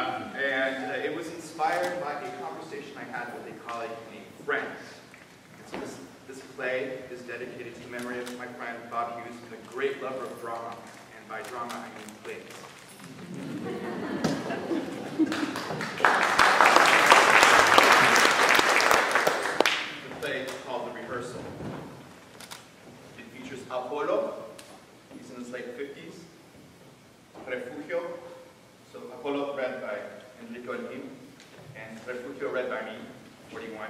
And it was inspired by a conversation I had with a colleague named Brent. So this play is dedicated to the memory of my friend Bob Hughes, a great lover of drama. And by drama, I mean plays. The play is called The Rehearsal. It features Apollo. He's in his late 50s. Refugio. So Apollo read by Enrico and him, and Refugio read by me, 41,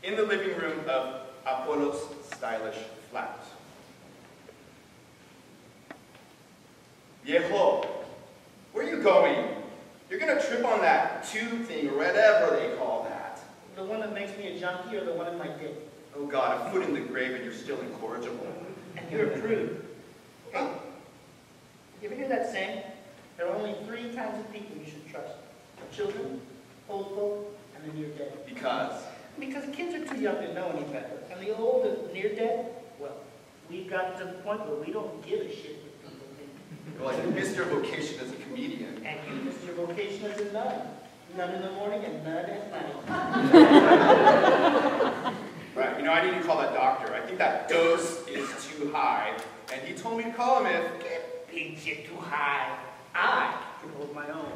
in the living room of Apollo's stylish flat. Viejo, where are you going? You're gonna trip on that tube thing, or whatever they call that. The one that makes me a junkie, or the one in my dick? Oh God, a foot in the grave and you're still incorrigible. And you're a prude. Hey, you ever hear that saying? There are only 3 kinds of people you should trust. Children, old folk, and the near-dead. Because? Because kids are too young to know any better. And the old and near-dead, well, we've gotten to the point where we don't give a shit what people think. Well, you missed your vocation as a comedian. And you missed your vocation as a nun. None in the morning and none at night. Right, you know, I need to call that doctor. I think that dose is too high. And he told me to call him if... Get big shit too high. I can hold my own.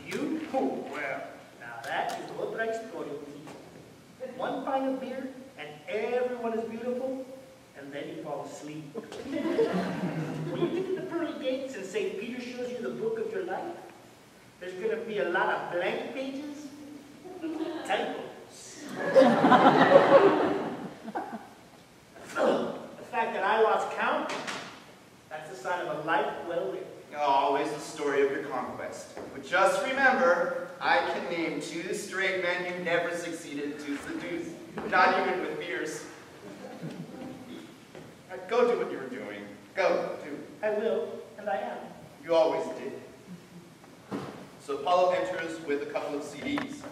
You? Oh, well, now that is otra historia. One pint of beer, and everyone is beautiful, and then you fall asleep. When you get to the pearly gates and say Peter shows you the book of your life, there's going to be a lot of blank pages, typos. The fact that I lost count, that's the sign of a life well lived. Always the story of your conquest. But just remember, I can name 2 straight men you never succeeded to seduce. Not even with beers. Go do what you were doing. Go do. I will, and I am. You always did. So Apollo enters with a couple of CDs.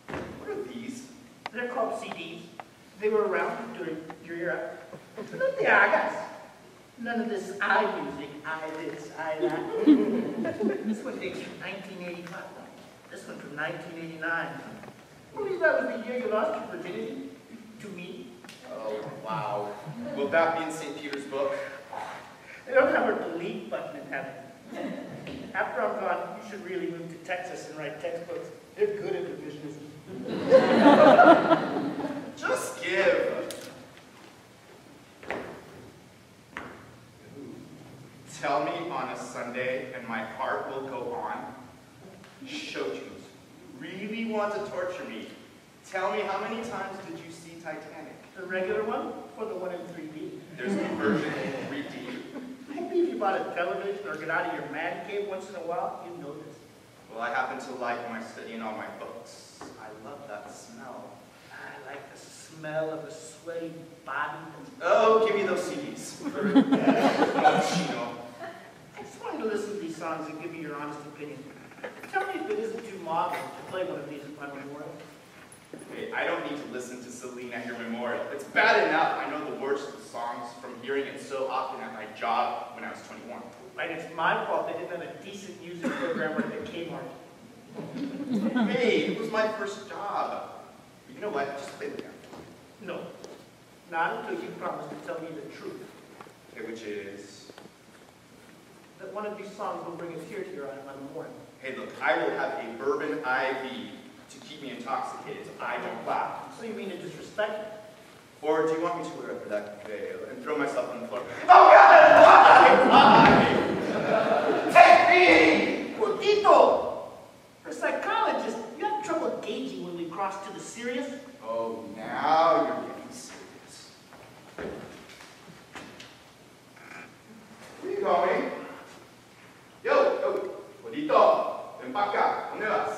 What are these? They're called CDs. They were around during your era. No te hagas. None of this I music, I this, I that. This one dates from 1985. This one from 1989. I believe that was the year you lost your virginity to me. Oh, wow. Will that be in St. Peter's book? They don't have a delete button in heaven. After I'm gone, you should really move to Texas and write textbooks. They're good at revisionism. Just give. Tell me on a Sunday and my heart will go on. Show you really want to torture me. Tell me, how many times did you see Titanic? The regular one or the one in 3D? There's a version in 3D. Maybe if you bought a television or get out of your man cave once in a while, you'd notice. Well, I happen to like my studying all my books. I love that smell. I like the smell of a sweaty body. Oh, give me those CDs. I just wanted to listen to these songs and give you your honest opinion. Tell me if it isn't too modern to play one of these at my memorial. Hey, I don't need to listen to Celine at your memorial. It's bad enough I know the words to the songs from hearing it so often at my job when I was 21. And it's my fault they didn't have a decent music program at the Kmart. Hey, it was my first job. You know what? Just play the piano. No. Not until you promise to tell me the truth. Okay, which is... That one of these songs will bring a tear to your eye on my memorial. Hey, look, I will have a bourbon IV to keep me intoxicated so I don't clap. So you mean to disrespect me? Or do you want me to wear a black veil and throw myself on the floor? Oh God, why? Take me! Gordito! For a psychologist, you have trouble gauging when we cross to the serious? Oh, now you're getting serious. Where are you going? Yo, Gordito, ven pa' acá, ¿dónde vas?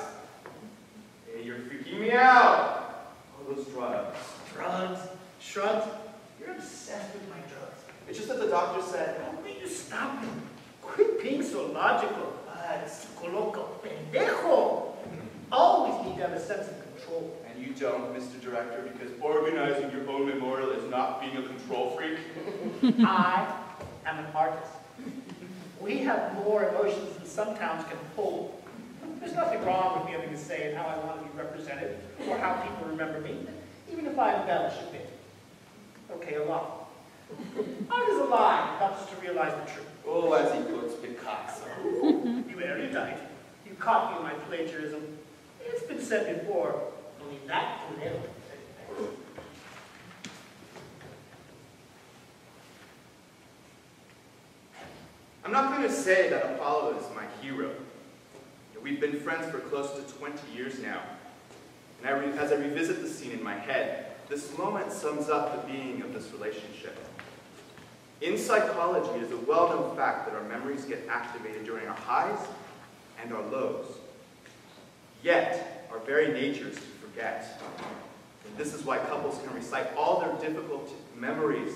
Hey, you're freaking me out. All those drugs. Drugs? Shrugs? You're obsessed with my drugs. It's just that the doctor said, How will you stop me? Quit being so logical. Psicoloco pendejo. Always need to have a sense of control. and you don't, Mr. Director, because organizing your own memorial is not being a control freak. I am an artist. We have more emotions than some towns can hold. There's nothing wrong with me having a say in how I want to be represented, or how people remember me, even if I embellish a bit. Okay, a lot. Art is a lie, it helps us to realize the truth. Oh, as he quotes Picasso. You erudite. You copy my plagiarism. It's been said before, only that can never be said better. I'm not going to say that Apollo is my hero. We've been friends for close to 20 years now. And as I revisit the scene in my head, this moment sums up the being of this relationship. In psychology, it is a well-known fact that our memories get activated during our highs and our lows. Yet, our very nature is to forget. And this is why couples can recite all their difficult memories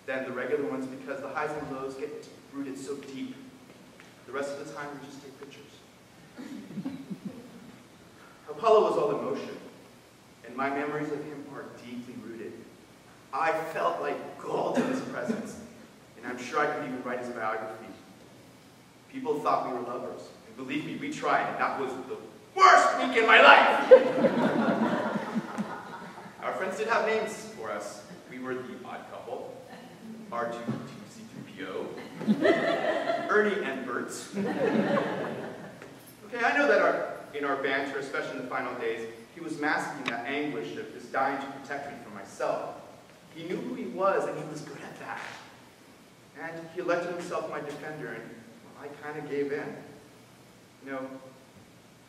than the regular ones, because the highs and lows get rooted so deep. The rest of the time, we just take pictures. Apollo was all emotion, and my memories of him are deeply rooted. I felt like gold in his presence, and I'm sure I could even write his biography. People thought we were lovers, and believe me, we tried, and that was the worst week in my life! Our friends did have names for us. We were the odd couple, R2-C3PO, Ernie and Bert. Okay, I know that in our banter, especially in the final days, he was masking that anguish of his dying to protect me from myself. He knew who he was, and he was good at that. And he elected himself my defender, and well, I kind of gave in. You know,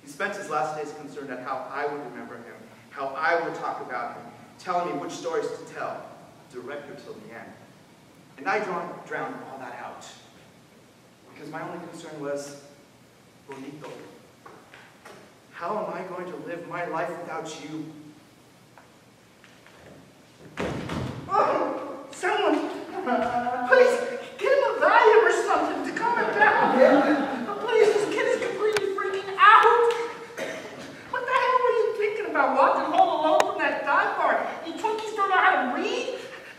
he spent his last days concerned at how I would remember him, how I would talk about him, telling me which stories to tell, direct her till the end. And I drowned all that out, because my only concern was, Bonito, how am I going to live my life without you? Oh, someone, please, get him a Valium or something to calm him down. Oh, please, this kid is completely freaking out. What the hell were you thinking about, walking home alone from that dive bar? You twinkies don't know how to read?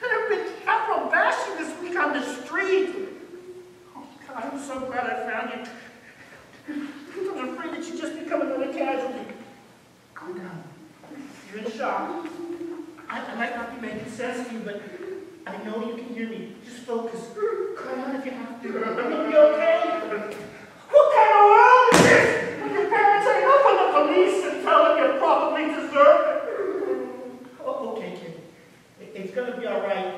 There have been several bashing this week on the street. Oh, God, I'm so glad I found you. I was afraid that you'd just become another casualty. Calm down. You're in shock. I might not be making sense to you, but I know you can hear me. Just focus. Cry out if you have to. You'll be okay. What kind of world is this? When your parents hang up on the police and tell them you probably deserve it. Oh, okay, kid. It's going to be all right.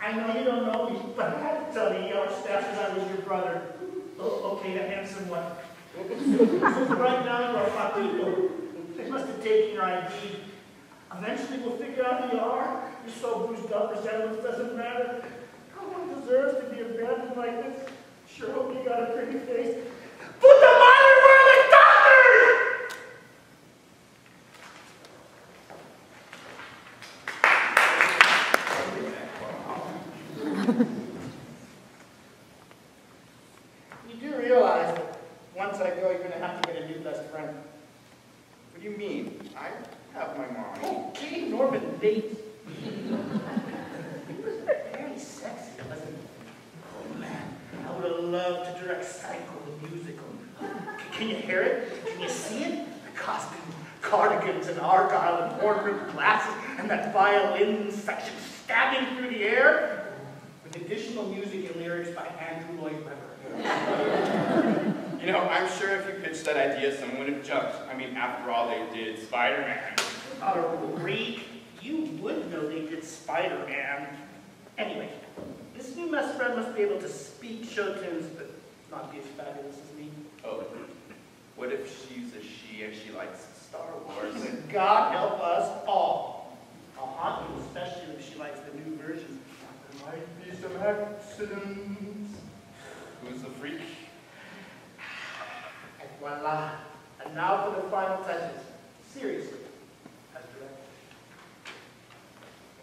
I know you don't know me, but I had to tell the ER staff that I was your brother. Oh, okay, the handsome one. So right now you are Patito. They must have taken your ID. Eventually we'll figure out who you are. You're so bruised up, resemblance doesn't matter. No one deserves to be abandoned like this. Sure hope you got a pretty face. Put the money where the doctor! You do realize that once I go, you're going to have to get a new best friend. What do you mean? I have my mom. Okay, Norman Bates. He was very sexy, wasn't he? Oh man, I would have loved to direct Psycho the musical. Can you hear it? Can you see it? The costume, cardigans and argyle and horn-rimmed glasses, and that violin section stabbing through the air, with additional music and lyrics by Andrew Lloyd Webber. You know, I'm sure if you pitched that idea, someone would have jumped. I mean, after all, they did Spider-Man. Freak, you would know they did Spider-Man. Anyway, this new best friend must be able to speak show tunes, but not be as fabulous as me. Oh, what if she's a she and she likes Star Wars? God help us all. I'll haunt you, especially if she likes the new versions. There might be some accidents. Who's the freak? And voila. And now for the final touches. Seriously, as director.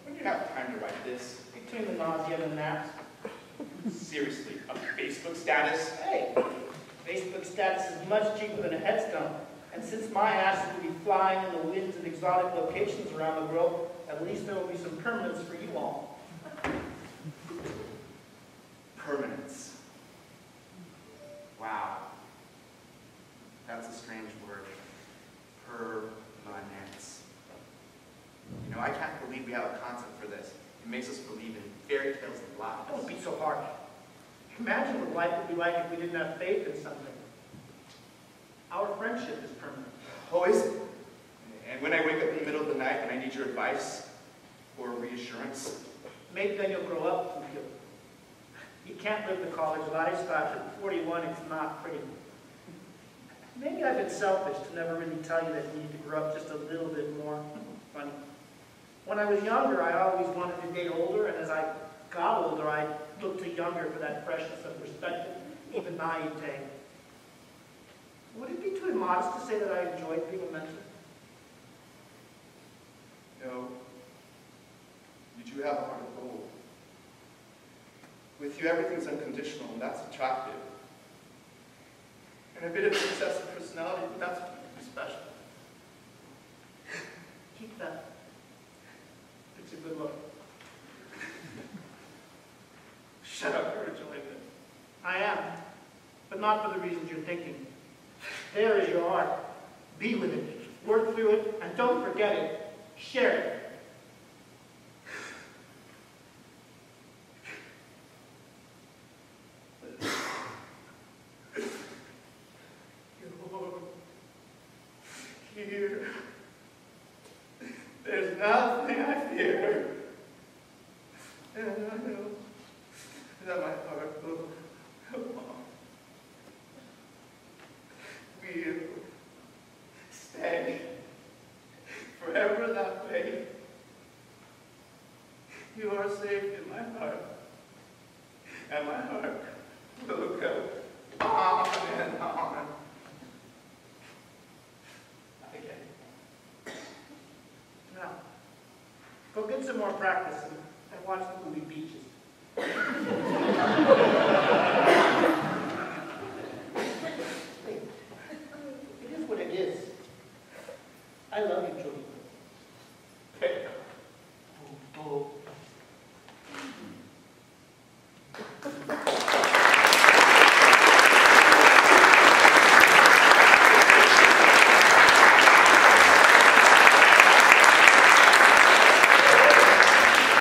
When do you have time to write this? Between the nausea and the naps. Seriously, a Facebook status? Hey, Facebook status is much cheaper than a headstone. And since my ashes will be flying in the winds in exotic locations around the world, at least there will be some permanence for you all. Permanence. Wow. It makes us believe in fairy tales and lies. Don't be so harsh. Imagine what life would be like if we didn't have faith in something. Our friendship is permanent. Oh, is it? And when I wake up in the middle of the night and I need your advice or reassurance? Maybe then you'll grow up and you can't live the college lifestyle. At 41, it's not pretty. Maybe I've been selfish to never really tell you that you need to grow up just a little bit more. Funny. When I was younger, I always wanted to date older, and as I got older, I looked to younger for that freshness of perspective, even naivete. Would it be too immodest to say that I enjoyed being a mentor? No. You do have a heart of gold. With you, everything's unconditional, and that's attractive. And a bit of excessive personality, but that's what makes you special. Keep that. It's a good look. Shut up, you're enjoying it. I am, but not for the reasons you're thinking. There is your art. Be with it. Work through it, and don't forget it. Share it. Here. There's nothing I fear. And I know that my heart will go on. We'll stay forever that way. You are safe in my heart, and my heart will go on and on. Now, go get some more practice and watch the movie Beaches.